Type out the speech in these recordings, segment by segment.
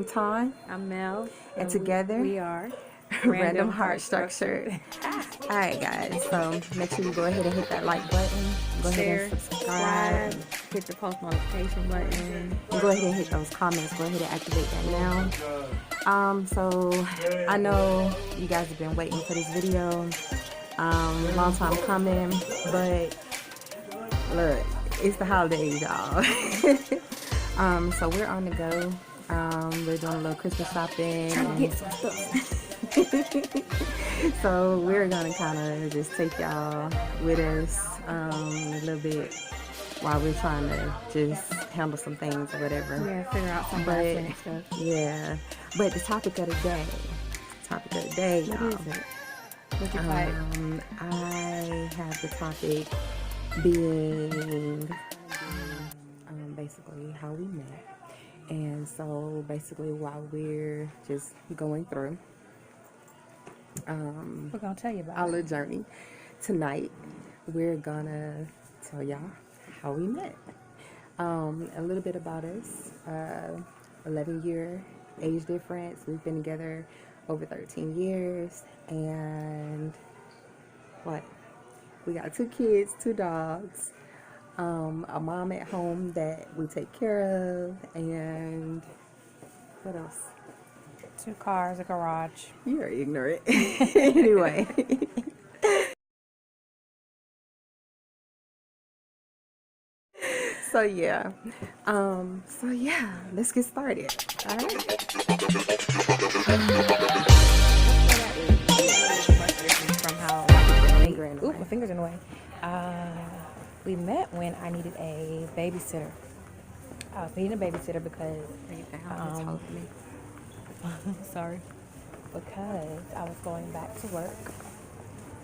I'm Ton, I'm Mel. and together we are Random Heart Structure. Alright guys, so make sure you go ahead and hit that like button, go Share, ahead and subscribe, hit the post notification button. and go ahead and hit those comments, go ahead and activate that now. So I know you guys have been waiting for this video, long time coming, but look, it's the holidays, y'all. So we're on the go. We're doing a little Christmas shopping. Trying to get some stuff. So we're gonna kind of just take y'all with us a little bit while we're trying to just handle some things or whatever. Yeah, figure out some last minute stuff. Yeah, but the topic of the day, What is y'all. it? What's your type? I have the topic being basically how we met. And so basically while we're just going through We're gonna tell you about our little journey tonight, we're gonna tell y'all how we met. A little bit about us. 11-year age difference. We've been together over 13 years, and we got 2 kids, 2 dogs, a mom at home that we take care of, and what else? 2 cars, a garage. You're ignorant. Anyway. So yeah, let's get started. All right. From how my fingers in the way. We met when I needed a babysitter. I was needing a babysitter because sorry, because I was going back to work,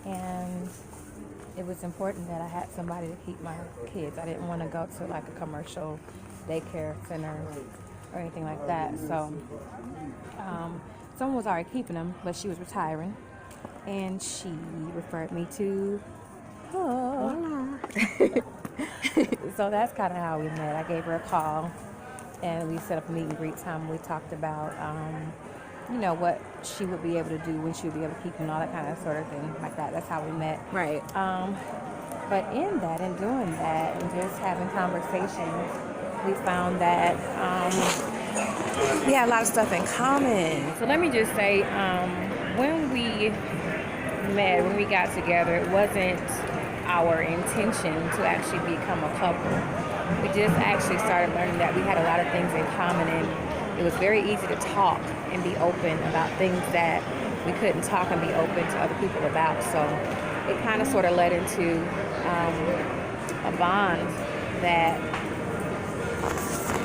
and it was important that I had somebody to keep my kids. I didn't want to go to like a commercial daycare center or anything like that. So someone was already keeping them, but she was retiring, and she referred me to her. So that's kind of how we met. I gave her a call, and we set up a meet and greet time. We talked about what she would be able to do, when she would be able to keep them, all that kind of sort of thing like that. That's how we met. Right. But in doing that, and just having conversations, we found that we had a lot of stuff in common. So let me just say, when we met, when we got together, it wasn't our intention to actually become a couple. We just actually started learning that we had a lot of things in common, and it was very easy to talk and be open about things that we couldn't talk and be open to other people about. So it kind of sort of led into a bond that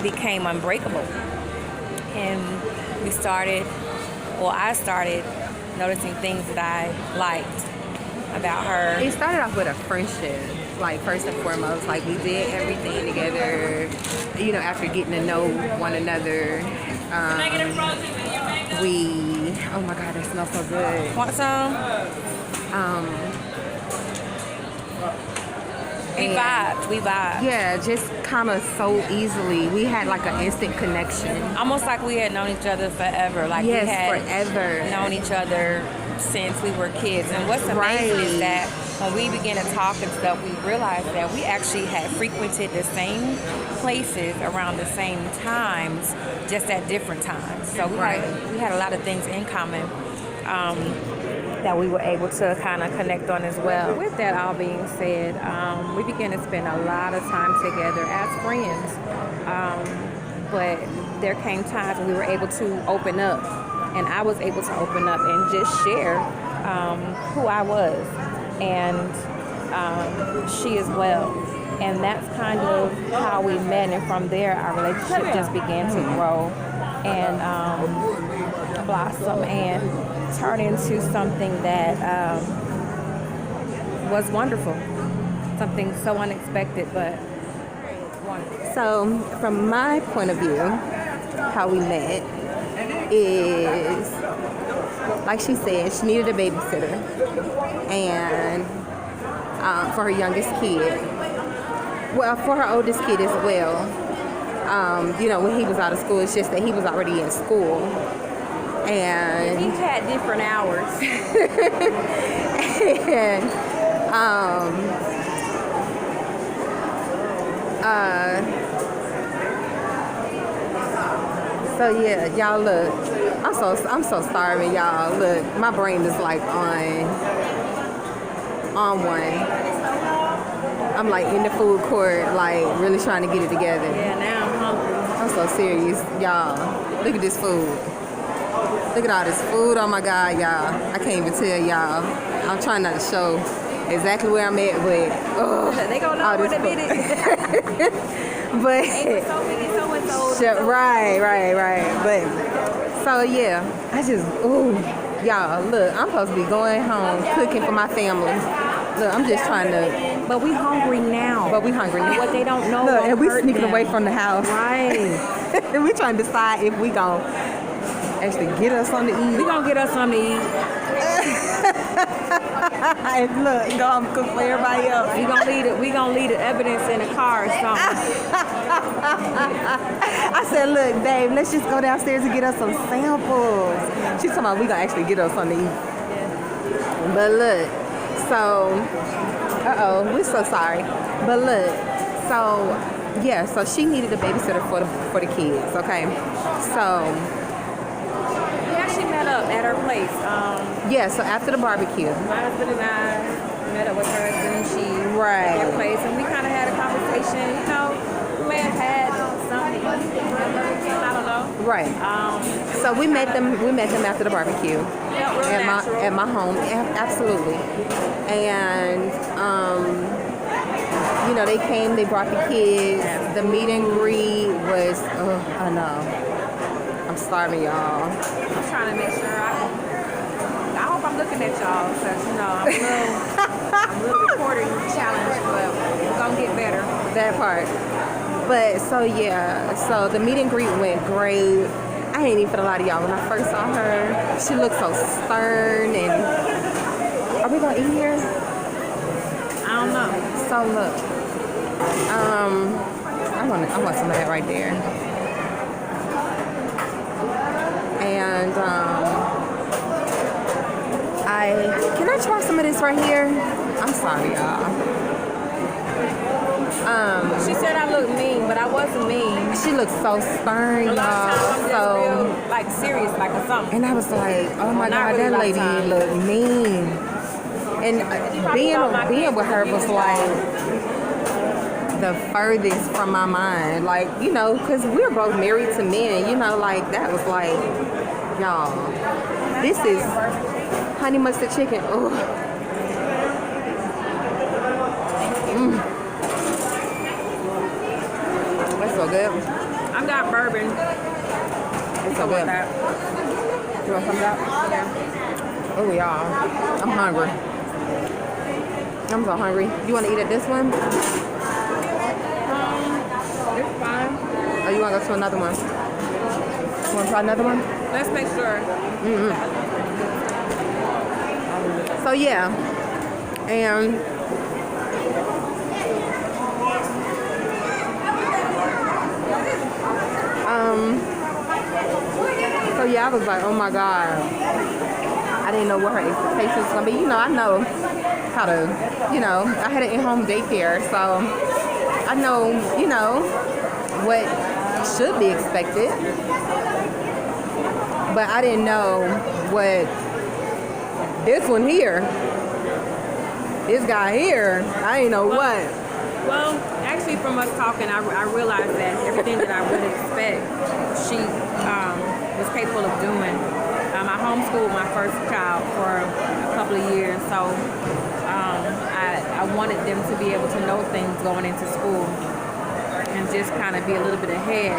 became unbreakable. And I started noticing things that I liked about her. It started off with a friendship, like first and foremost. Like we did everything together, after getting to know one another. Oh my God, that smells so good. Want some? We vibed. Yeah, just kind of so easily. We had like an instant connection. Almost like we had known each other forever. Like yes, we had forever known each other since we were kids. And what's amazing is that when we began to talk and stuff, we realized that we actually had frequented the same places around the same times, just at different times. So we had a lot of things in common that we were able to kind of connect on as well. With that all being said, we began to spend a lot of time together as friends. But there came times when we were able to open up, and I was able to open up and just share who I was, and she as well. And that's kind of how we met, and from there our relationship just began to grow and blossom and turn into something that was wonderful, something so unexpected but wonderful. So from my point of view, how we met is, like she said, she needed a babysitter, and for her youngest kid, well, for her oldest kid as well. you know, when he was out of school. It's just that he was already in school. And Each had different hours. and so yeah, y'all look. I'm so starving, y'all. Look, my brain is like on one. I'm like in the food court, like really trying to get it together. Yeah, now I'm hungry. I'm so serious, y'all. Look at this food. Look at all this food. Oh my God, y'all. I can't even tell y'all. I'm trying not to show exactly where I'm at, but they gonna know what it is. But right. But so yeah, I just y'all look. I'm supposed to be going home cooking for my family. Look, I'm just trying to. But we hungry now. What they don't know. Look, and we sneaking them. away from the house. Right. And we trying to decide if we gonna actually get us something to eat. We gonna get us something to eat. And look, go home cook for everybody else. We gonna leave the evidence in the car or something. I said, look, Dave, let's just go downstairs and get us some samples. She's talking about we gonna actually get us something to eat. But look, so we're so sorry. But look, so yeah, so she needed a babysitter for the kids, okay? So We actually met up at her place. yeah, so after the barbecue. My husband and I met up with her and she Right. at her place, and we kind of had a conversation. You know, we may have had something. I don't know. Right. So we met them after the barbecue. Felt real natural. At my home. Absolutely. And you know, they came, they brought the kids. The meet and greet was I know. I'm starving, y'all. I'm trying to make sure I hope I'm looking at y'all, because you know I'm a little recording challenge, but we're gonna get better. That part. But so yeah, so the meet and greet went great. I ain't even for a lot of y'all. When I first saw her, she looked so stern. And are we gonna eat here? I don't know. So look, I want some of that right there. And can I try some of this right here? I'm sorry, y'all. She said I looked mean, but I wasn't mean. She looked so stern, A lot of times I'm just y'all. real, like serious, like or something. And I was like, oh my Not God, really that a lot of lady times. looked mean. And being with her was like the furthest from my mind. Like, you know, because we're both married to men, you know, like that was like, y'all, this is honey mustard chicken. Oh. That's so good. I got bourbon. It's so good. That. You want some of that? Yeah. Oh, y'all. I'm hungry. I'm so hungry. You want to eat at this one? It's fine. Or you want to go to another one? You want to try another one? Let's make sure. So, yeah. And so yeah, I was like, oh my God. I didn't know what her expectations was gonna be. You know, I know how to, you know, I had an in-home daycare, so I know, you know, what should be expected. But I didn't know what this one here, this guy here, I didn't know what. Well, actually, from us talking, I realized that everything that I would expect, she was capable of doing. I homeschooled my first child for a couple of years, so I wanted them to be able to know things going into school and just kind of be a little bit ahead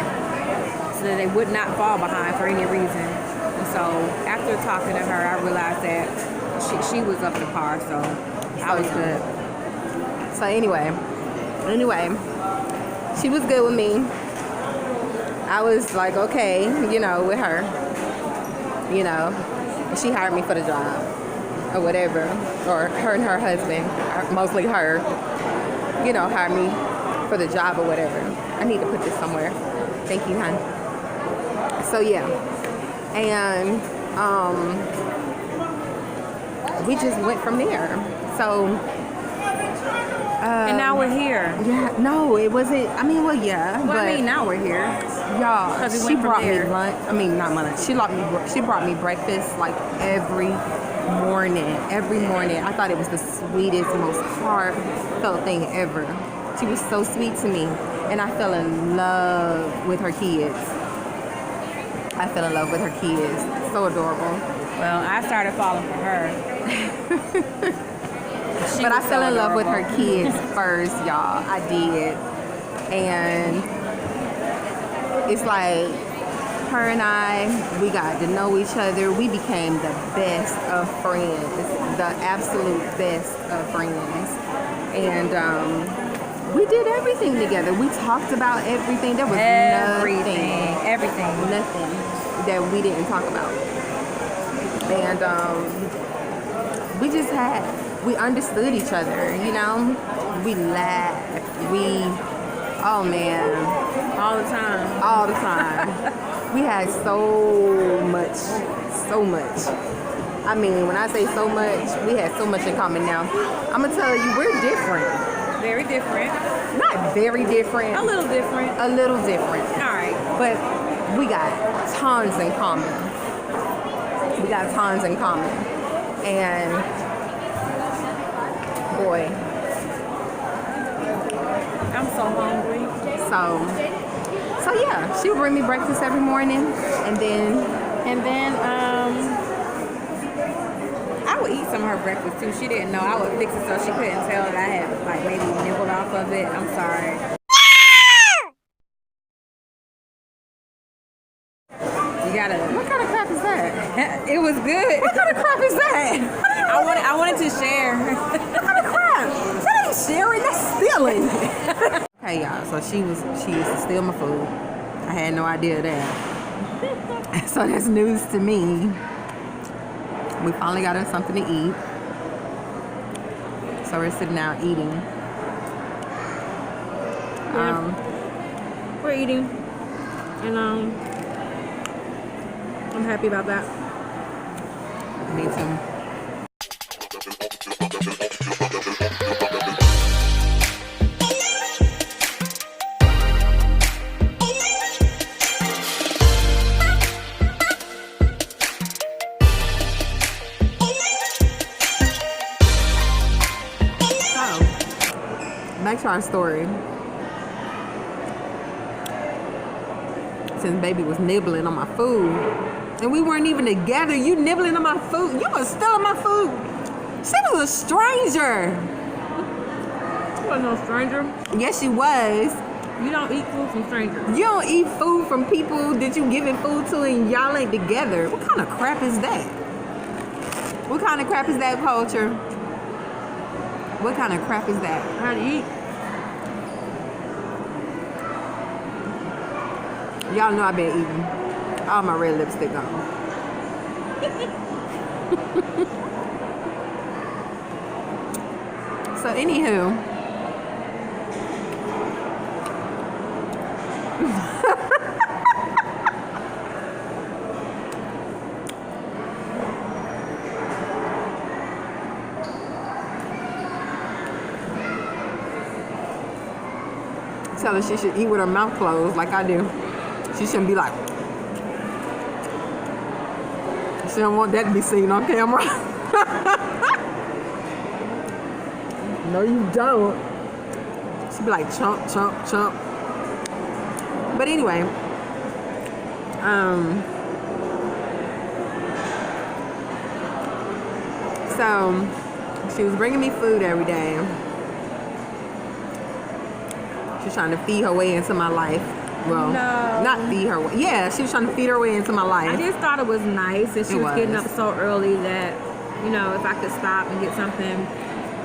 so that they would not fall behind for any reason. And so after talking to her, I realized that she was up to par, so I was good. So anyway, she was good with me. I was like, okay, you know, with her, you know, she hired me for the job or whatever, or her and her husband, mostly her, you know, hired me for the job or whatever. I need to put this somewhere. Thank you, hon. So yeah, and we just went from there. So and now we're here. yeah, no, it wasn't. I mean, well, yeah, Well, but I mean, now we're here. y'all, 'Cause we she went from brought me there. lunch. I mean, not my lunch. She brought me breakfast like every morning. Every morning, I thought it was the sweetest, most heartfelt thing ever. She was so sweet to me, and I fell in love with her kids. I fell in love with her kids. So adorable. Well, I started falling for her. But I fell in love with her kids first, y'all. I did. And it's like her and I, we got to know each other. We became the best of friends, the absolute best of friends. And we did everything together. We talked about everything. There was Everything nothing that we didn't talk about. And we just we understood each other, you know? We laughed. Oh man. all the time. All the time. We had so much. I mean, when I say so much, we had so much in common now. I'm gonna tell you, we're different. Very different. Not very different. A little different. A little different. All right. But we got tons in common. And boy, I'm so hungry. so yeah, she would bring me breakfast every morning, and then I would eat some of her breakfast too. She didn't know. I would fix it so she couldn't tell that I had like maybe nibbled off of it. I'm sorry. You gotta. what kind of crap is that? It was good. What kind of crap is that? I wanted to share. What kind of crap? That ain't sharing, that's stealing. Hey y'all, so she used to steal my food. I had no idea that. So that's news to me. We finally got her something to eat. So we're sitting down eating. We're eating, and I'm happy about that. Me too. Back to our story. Since baby was nibbling on my food, and we weren't even together, you nibbling on my food. You was stealing my food. She was a stranger. You wasn't no stranger. Yes, she was. You don't eat food from strangers. You don't eat food from people that you giving food to and y'all ain't together. What kind of crap is that? What kind of crap is that, culture? What kind of crap is that? How to eat? Y'all know I've been eating all my red lipstick on. So anywho, tell her she should eat with her mouth closed like I do. She shouldn't be like, she don't want that to be seen on camera. No, you don't. She'd be like, chomp, chomp, chomp. But anyway, so she was bringing me food every day. She's trying to feed her way into my life. Well, No. not feed her way. Yeah, she was trying to feed her way into my life. I just thought it was nice that she It was getting was. up so early that, you know, if I could stop and get something,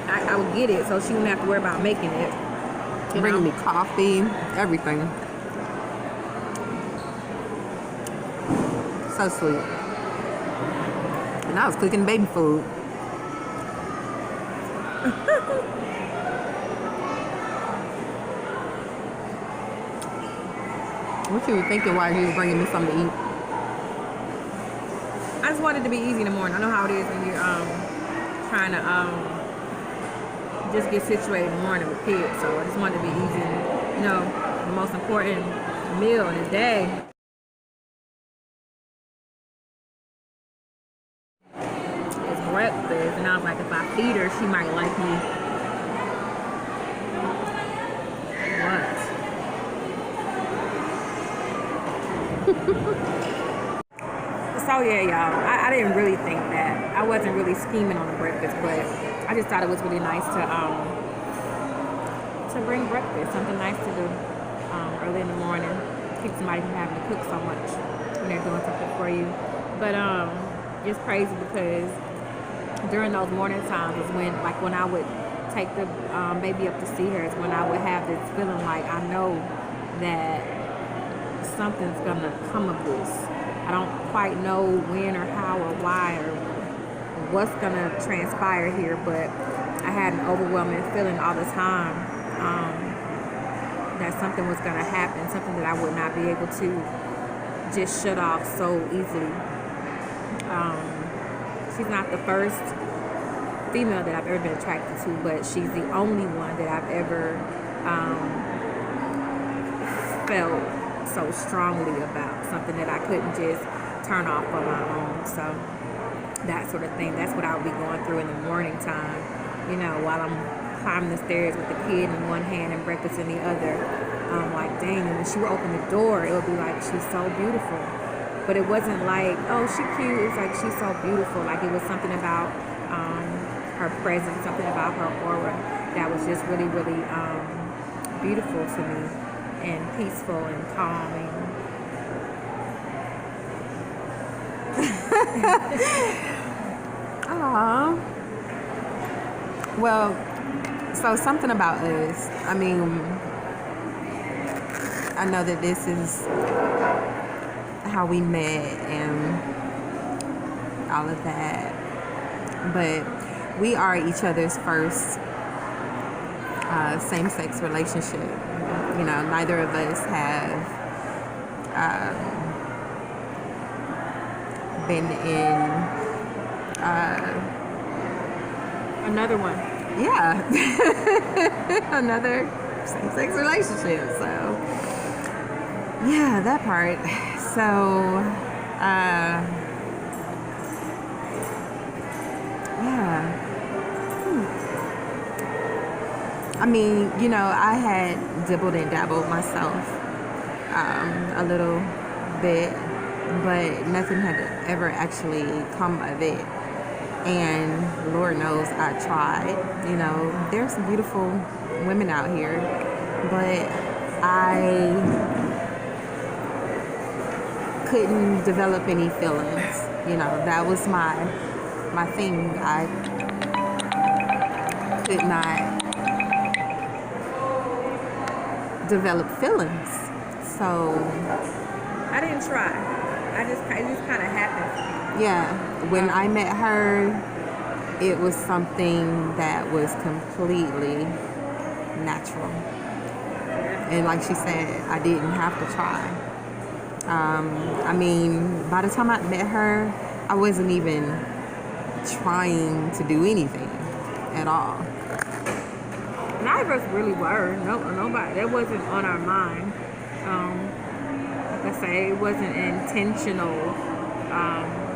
I would get it so she wouldn't have to worry about making it. You Bringing know? me coffee, everything. So sweet. And I was cooking baby food. What you were thinking while you were bringing me something to eat? I just wanted it to be easy in the morning. I know how it is when you're trying to just get situated in the morning with kids. So I just wanted to be easy. You know, the most important meal in the day. It's breakfast, and I was like, if I feed her, she might like me. What? So yeah, y'all, I didn't really think that. I wasn't really scheming on the breakfast, but I just thought it was really nice to bring breakfast, something nice to do early in the morning. Keep somebody from having to cook so much when they're doing something for you. But it's crazy because during those morning times is when I would take the baby up to see her, is when I would have this feeling like I know that something's gonna come of this. I don't quite know when or how or why or what's gonna transpire here, but I had an overwhelming feeling all the time that something was gonna happen, something that I would not be able to just shut off so easily. She's not the first female that I've ever been attracted to, but she's the only one that I've ever felt so strongly about, something that I couldn't just turn off on my own. So that sort of thing, that's what I'll be going through in the morning time, you know, while I'm climbing the stairs with the kid in one hand and breakfast in the other. I'm like, dang, and when she would open the door, it would be like, she's so beautiful. But it wasn't like, oh, she cute. It's like, she's so beautiful. Like, it was something about her presence, something about her aura that was just really, really beautiful to me, and peaceful and calming. Aww. Well, so something about us. I mean, I know that this is how we met and all of that, but we are each other's first same-sex relationship. You know, neither of us have been in Another one. Yeah. Another same-sex relationship. So yeah, that part. So yeah. I mean, you know, I had dibbled and dabbled myself a little bit, but nothing had ever actually come of it. And Lord knows I tried. You know, there's some beautiful women out here, but I couldn't develop any feelings. You know, that was my thing. I could not develop feelings. So I didn't try. It just kind of happened. Yeah, when I met her, it was something that was completely natural. And like she said, I didn't have to try. I mean, by the time I met her, I wasn't even trying to do anything at all. Neither of us really were. Nobody. That wasn't on our mind. Like I say, it wasn't intentional.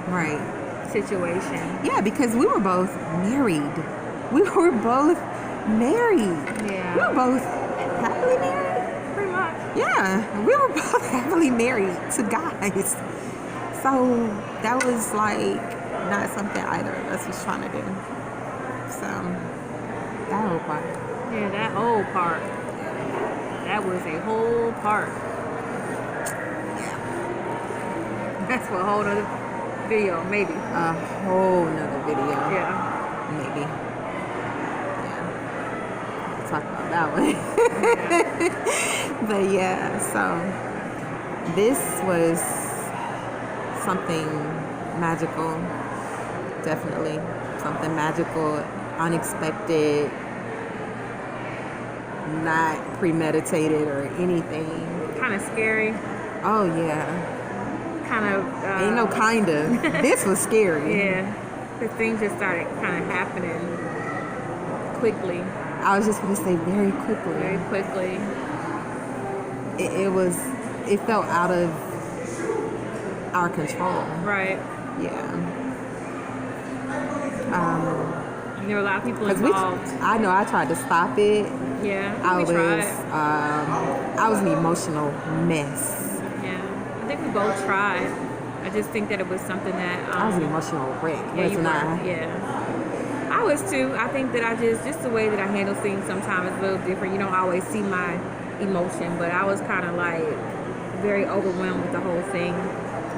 Right. Situation. Yeah, because we were both married. We were both married. Yeah. We were both happily married. Pretty much. Yeah, we were both happily married to guys. So that was like not something either of us was trying to do. So that whole part. Yeah, that whole part. That was a whole part. Yeah. That's for a whole other video, maybe. A whole nother video. Yeah. Maybe. Yeah. We'll talk about that one. But yeah, so this was something magical. Definitely. Something magical, unexpected, not premeditated or anything. Kind of scary. Oh yeah. Kind of. Ain't no kind of. This was scary. Yeah, the things just started kind of happening quickly. I was just gonna say very quickly. Very quickly. It felt out of our control. Right. Yeah. And there were a lot of people Cause involved. I know I tried to stop it. Yeah. I We tried. was an emotional mess. Yeah. I think we both tried. I just think that it was something that. I was an emotional wreck, Yeah, you wasn't were. I? Yeah. I was too. I think that I just the way that I handle things sometimes is a little different. You don't always see my emotion, but I was kind of like very overwhelmed with the whole thing.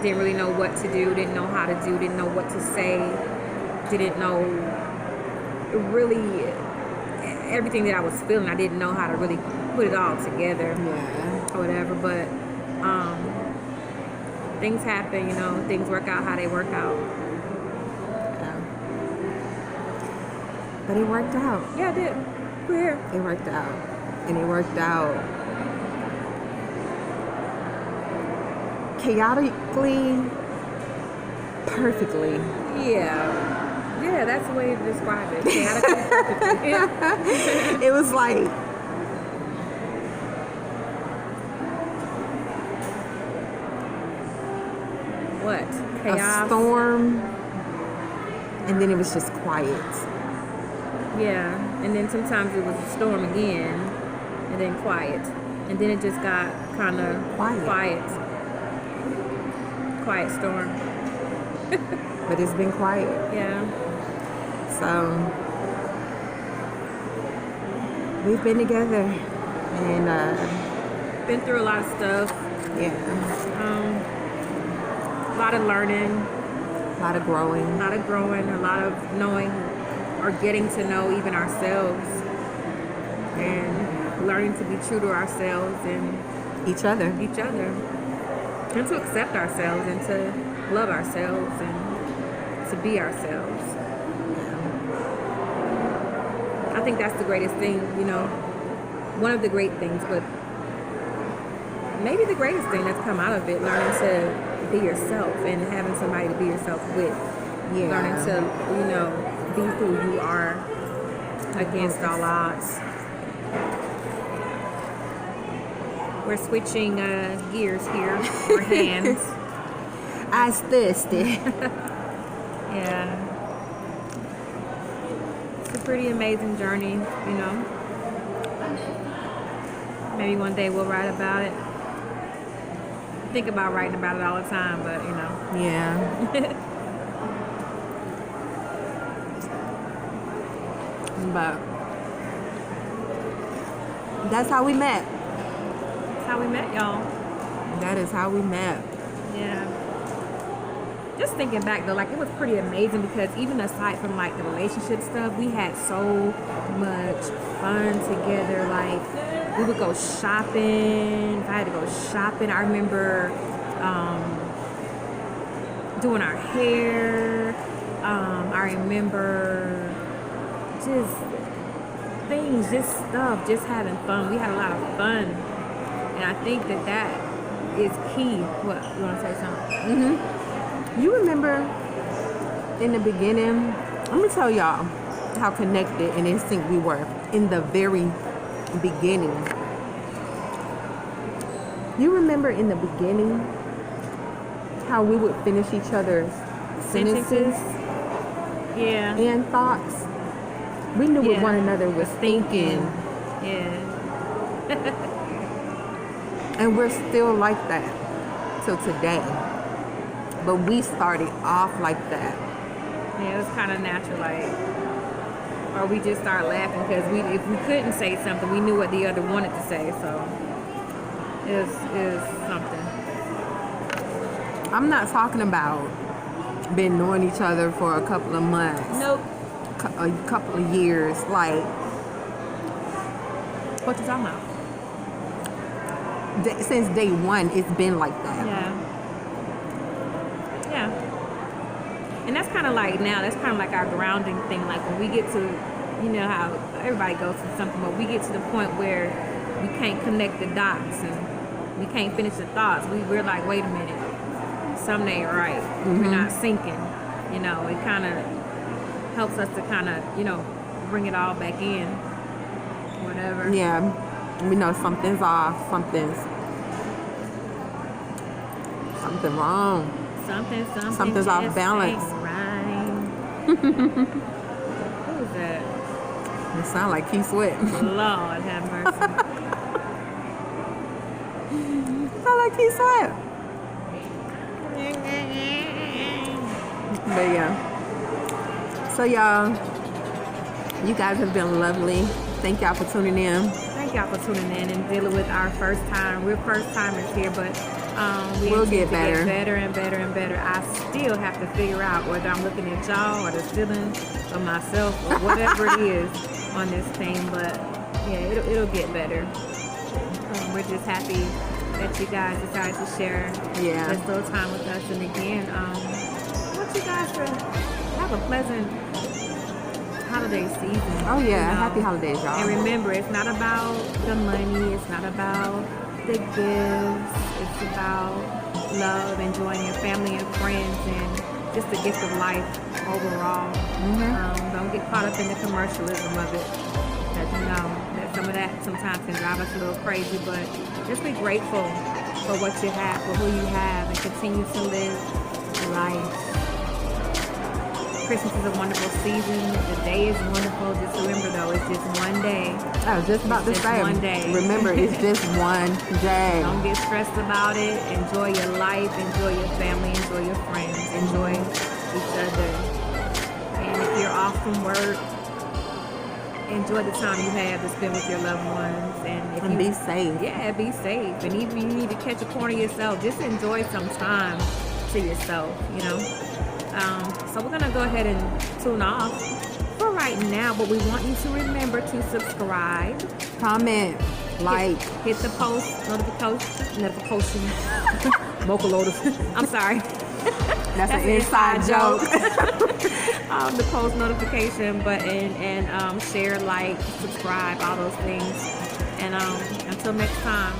Didn't really know what to do, didn't know how to do, didn't know what to say, didn't know really everything that I was feeling. I didn't know how to really put it all together Yeah. or whatever, but things happen, you know, things work out how they work out. Yeah. But it worked out. Yeah, it did. We're here. It worked out. And it worked out chaotically, perfectly. Yeah. Yeah, that's the way to describe it. Chaotically, perfectly. Yeah. It was like What? a Chaos. storm, and then it was just quiet. Yeah, and then sometimes it was a storm again, and then quiet, and then it just got kind of Quiet. Quiet storm. But it's been quiet. Yeah, So we've been together, and been through a lot of stuff, yeah, a lot of learning, a lot of growing. a lot of growing, a lot of knowing or getting to know even ourselves, and learning to be true to ourselves and Each other. each other, and to accept ourselves and to love ourselves and to be ourselves. I think that's the greatest thing, you know, one of the great things, but maybe the greatest thing that's come out of it, learning to be yourself and having somebody to be yourself with. Yeah. Learning to, you know, be who you are against all odds. We're switching gears here, or hands. I was thirsty. Yeah. It's a pretty amazing journey, you know. Maybe one day we'll write about it. I think about writing about it all the time, but you know. Yeah. But that's how we met. That's how we met, y'all. That is how we met. Yeah. Just thinking back though, like it was pretty amazing because even aside from like the relationship stuff, we had so much fun together. Like we would go shopping. If I had to go shopping, I remember doing our hair. I remember just things, just stuff, just having fun. We had a lot of fun, and I think that is key. What, you want to say something? You remember in the beginning, let me tell y'all how connected and in sync we were in the very beginning. You remember in the beginning how we would finish each other's sentences Yeah. and thoughts? We knew what Yeah. one another was thinking. Yeah. And we're still like that till today. But we started off like that. Yeah, it was kind of natural, like, or we just start laughing because if we couldn't say something, we knew what the other wanted to say. So it was something. I'm not talking about been knowing each other for a couple of months, Nope. a couple of years. Like, What you talking about? since day one, it's been like that. Yeah. Yeah. And that's kind of like now, that's kind of like our grounding thing. Like when we get to, you know how everybody goes through something, but we get to the point where we can't connect the dots and we can't finish the thoughts. We're like, wait a minute, something ain't right. Mm-hmm. We're not syncing. You know, it kind of helps us to kind of, you know, bring it all back in. Whatever. Yeah, we know something's off. Something wrong. Something's off just balance. ain't right. Who is that? It sounds like Keith Sweat. Lord have mercy. Sound like Keith Sweat. But yeah. So y'all, you guys have been lovely. Thank y'all for tuning in. Thank y'all for tuning in and dealing with our first time. We're first timers here, but We'll intend get to better. Get better and better and better. I still have to figure out whether I'm looking at y'all or the ceiling or myself or whatever it is on this thing. But yeah, it'll get better. We're just happy that you guys decided to share this little time with us. And again, I want you guys to have a pleasant holiday season. Oh yeah, you know? happy holidays, y'all. And remember, it's not about the money. It's not about the gifts. It's about love, enjoying your family and friends, and just the gift of life overall. Don't get caught up in the commercialism of it. Because you know that some of that sometimes can drive us a little crazy. But just be grateful for what you have, for who you have, and continue to live life. Christmas is a wonderful season. The day is wonderful. Just remember, though, it's just one day. I was just about to It's just say. one day. Remember, it's just one day. Don't get stressed about it. Enjoy your life. Enjoy your family. Enjoy your friends. Enjoy each other. And if you're off from work, enjoy the time you have to spend with your loved ones. And if And you be safe. Yeah, be safe. And even if you need to catch a corner yourself, just enjoy some time to yourself, you know. So we're gonna go ahead and tune off for right now, but we want you to remember to subscribe, Comment, like. hit the post notification. Vocal loaders. I'm sorry. That's an inside joke. The post notification button and share, like, subscribe, all those things. And until next time.